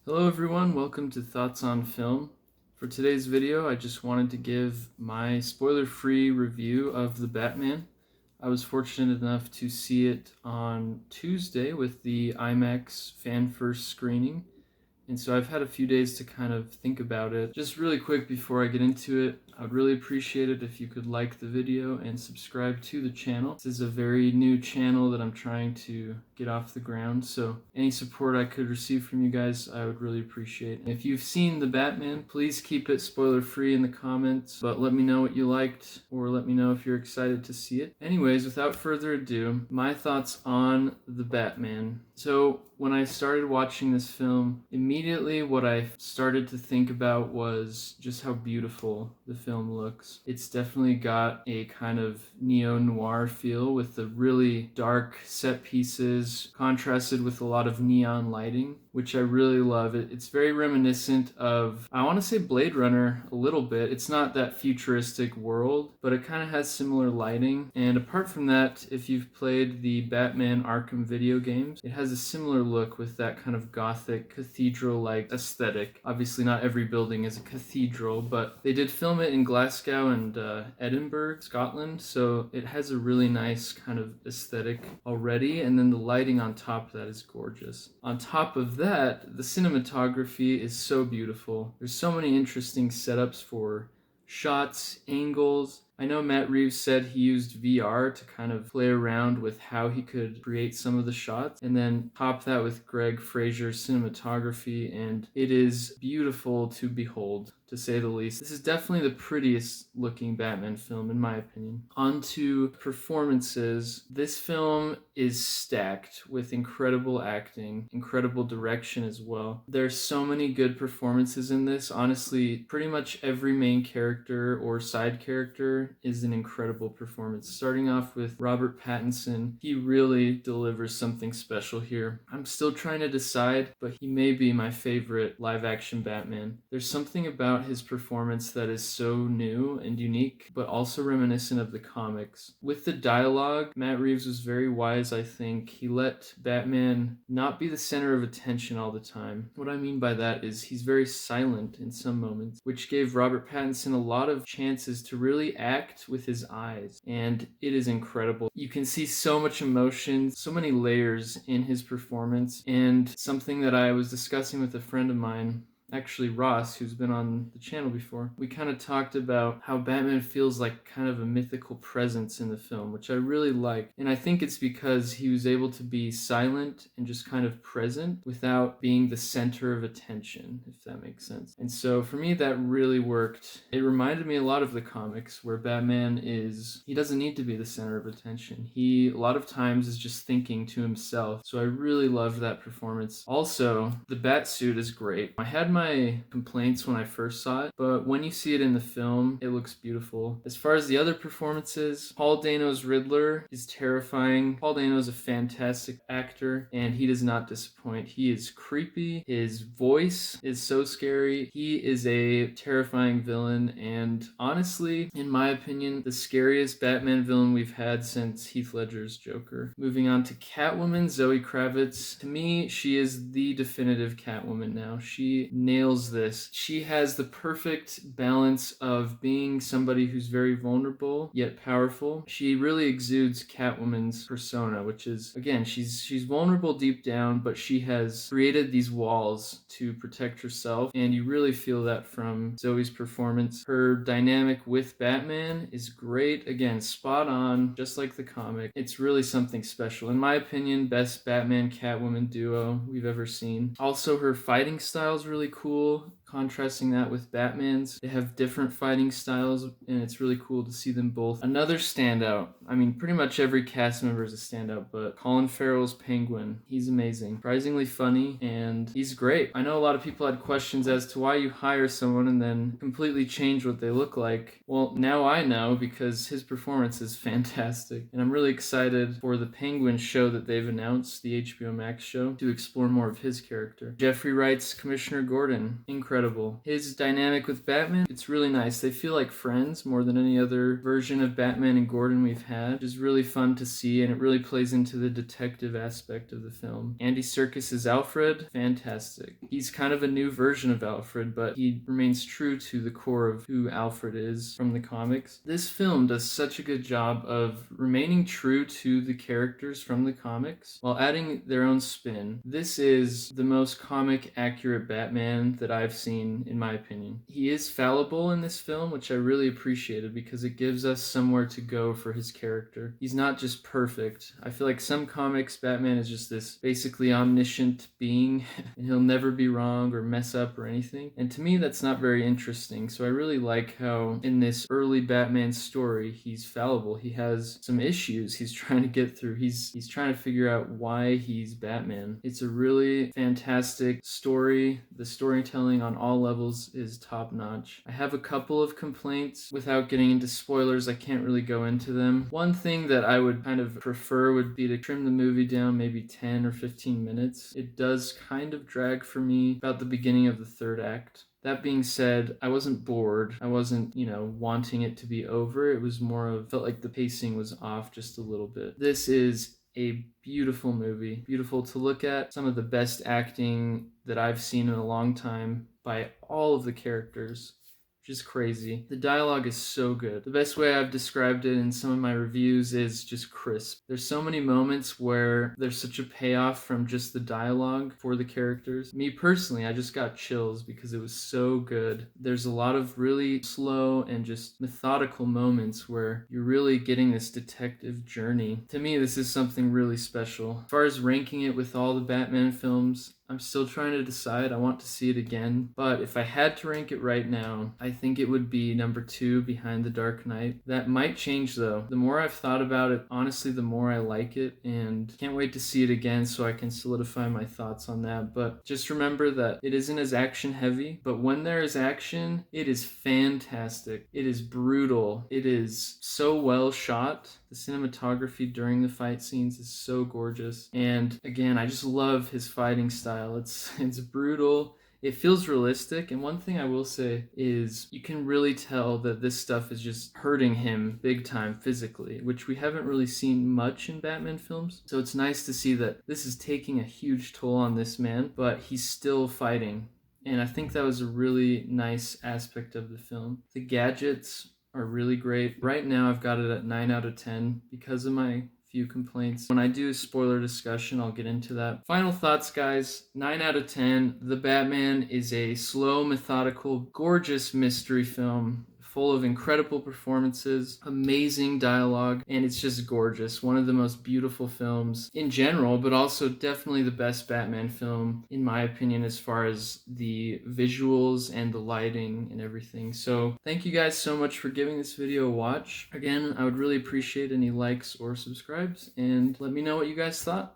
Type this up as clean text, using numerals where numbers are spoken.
Hello everyone, welcome to Thoughts on Film. For today's video, I just wanted to give my spoiler-free review of The Batman. I was fortunate enough to see it on Tuesday with the IMAX fan first screening. And so I've had a few days to kind of think about it. Just really quick before I get into it, I would really appreciate it if you could like the video and subscribe to the channel. This is a very new channel that I'm trying to get off the ground, so any support I could receive from you guys, I would really appreciate. If you've seen The Batman, please keep it spoiler free in the comments, but let me know what you liked, or let me know if you're excited to see it. Anyways, without further ado, my thoughts on The Batman. So when I started watching this film, immediately what I started to think about was just how beautiful the film looks. It's definitely got a kind of neo-noir feel with the really dark set pieces contrasted with a lot of neon lighting, which I really love. It's very reminiscent of, I want to say, Blade Runner a little bit. It's not that futuristic world, but it kind of has similar lighting. And apart from that, if you've played the Batman Arkham video games, it has a similar look with that kind of gothic cathedral-like aesthetic. Obviously not every building is a cathedral, but they did film it in Glasgow and Edinburgh, Scotland, so it has a really nice kind of aesthetic already, and then the lighting on top of that is gorgeous. On top of that, the cinematography is so beautiful. There's so many interesting setups for shots, angles. I know Matt Reeves said he used VR to kind of play around with how he could create some of the shots, and then top that with Greg Fraser's cinematography, and it is beautiful to behold, to say the least. This is definitely the prettiest looking Batman film, in my opinion. On to performances. This film is stacked with incredible acting, incredible direction as well. There's so many good performances in this. Honestly, pretty much every main character or side character is an incredible performance. Starting off with Robert Pattinson, he really delivers something special here. I'm still trying to decide, but he may be my favorite live-action Batman. There's something about his performance that is so new and unique, but also reminiscent of the comics. With the dialogue, Matt Reeves was very wise, I think. He let Batman not be the center of attention all the time. What I mean by that is he's very silent in some moments, which gave Robert Pattinson a lot of chances to really act with his eyes, and it is incredible. You can see so much emotion, so many layers in his performance, and something that I was discussing with a friend of mine, actually Ross, who's been on the channel before, we kind of talked about how Batman feels like kind of a mythical presence in the film, which I really like. And I think it's because he was able to be silent and just kind of present without being the center of attention, if that makes sense. And so for me, that really worked. It reminded me a lot of the comics where Batman he doesn't need to be the center of attention. He, a lot of times, is just thinking to himself. So I really loved that performance. Also, the Batsuit is great. I had my complaints when I first saw it, but when you see it in the film, it looks beautiful. As far as the other performances, Paul Dano's Riddler is terrifying. Paul Dano is a fantastic actor, and he does not disappoint. He is creepy. His voice is so scary. He is a terrifying villain, and honestly, in my opinion, the scariest Batman villain we've had since Heath Ledger's Joker. Moving on to Catwoman, Zoe Kravitz. To me, she is the definitive Catwoman now. She nails this. She has the perfect balance of being somebody who's very vulnerable yet powerful. She really exudes Catwoman's persona, which is, again, she's vulnerable deep down, but she has created these walls to protect herself, and you really feel that from Zoe's performance. Her dynamic with Batman is great. Again, spot on, just like the comic. It's really something special. In my opinion, best Batman-Catwoman duo we've ever seen. Also, her fighting style is really cool. Contrasting that with Batman's. They have different fighting styles, and it's really cool to see them both. Another standout, I mean, pretty much every cast member is a standout, but Colin Farrell's Penguin, he's amazing. Surprisingly funny, and he's great. I know a lot of people had questions as to why you hire someone and then completely change what they look like. Well, now I know, because his performance is fantastic, and I'm really excited for the Penguin show that they've announced, the HBO Max show, to explore more of his character. Jeffrey Wright's Commissioner Gordon, incredible. incredible. His dynamic with Batman, it's really nice. They feel like friends more than any other version of Batman and Gordon we've had, which is really fun to see, and it really plays into the detective aspect of the film. Andy Serkis as Alfred, fantastic. He's kind of a new version of Alfred, but he remains true to the core of who Alfred is from the comics. This film does such a good job of remaining true to the characters from the comics while adding their own spin. This is the most comic accurate Batman that I've seen, in my opinion. He is fallible in this film, which I really appreciated because it gives us somewhere to go for his character. He's not just perfect. I feel like some comics, Batman is just this basically omniscient being and he'll never be wrong or mess up or anything. And to me, that's not very interesting. So I really like how in this early Batman story, he's fallible. He has some issues he's trying to get through. He's trying to figure out why he's Batman. It's a really fantastic story. The storytelling on all levels is top notch. I have a couple of complaints. Without getting into spoilers, I can't really go into them. One thing that I would kind of prefer would be to trim the movie down maybe 10 or 15 minutes. It does kind of drag for me about the beginning of the third act. That being said, I wasn't bored. I wasn't, wanting it to be over. It was more of, felt like the pacing was off just a little bit. This is a beautiful movie, beautiful to look at. Some of the best acting that I've seen in a long time by all of the characters. Just crazy. The dialogue is so good. The best way I've described it in some of my reviews is just crisp. There's so many moments where there's such a payoff from just the dialogue for the characters. Me personally, I just got chills because it was so good. There's a lot of really slow and just methodical moments where you're really getting this detective journey. To me, this is something really special. As far as ranking it with all the Batman films, I'm still trying to decide. I want to see it again. But if I had to rank it right now, I think it would be number 2 behind The Dark Knight. That might change though. The more I've thought about it, honestly, the more I like it, and can't wait to see it again so I can solidify my thoughts on that. But just remember that it isn't as action heavy, but when there is action, it is fantastic. It is brutal. It is so well shot. The cinematography during the fight scenes is so gorgeous. And again, I just love his fighting style. It's brutal. It feels realistic, and one thing I will say is you can really tell that this stuff is just hurting him big time physically, which we haven't really seen much in Batman films. So it's nice to see that this is taking a huge toll on this man, but he's still fighting. And I think that was a really nice aspect of the film. The gadgets are really great. Right now I've got it at 9 out of 10 because of my few complaints. When I do a spoiler discussion, I'll get into that. Final thoughts, guys. 9 out of 10. The Batman is a slow, methodical, gorgeous mystery film full of incredible performances, amazing dialogue, and it's just gorgeous. One of the most beautiful films in general, but also definitely the best Batman film, in my opinion, as far as the visuals and the lighting and everything. So thank you guys so much for giving this video a watch. Again, I would really appreciate any likes or subscribes, and let me know what you guys thought.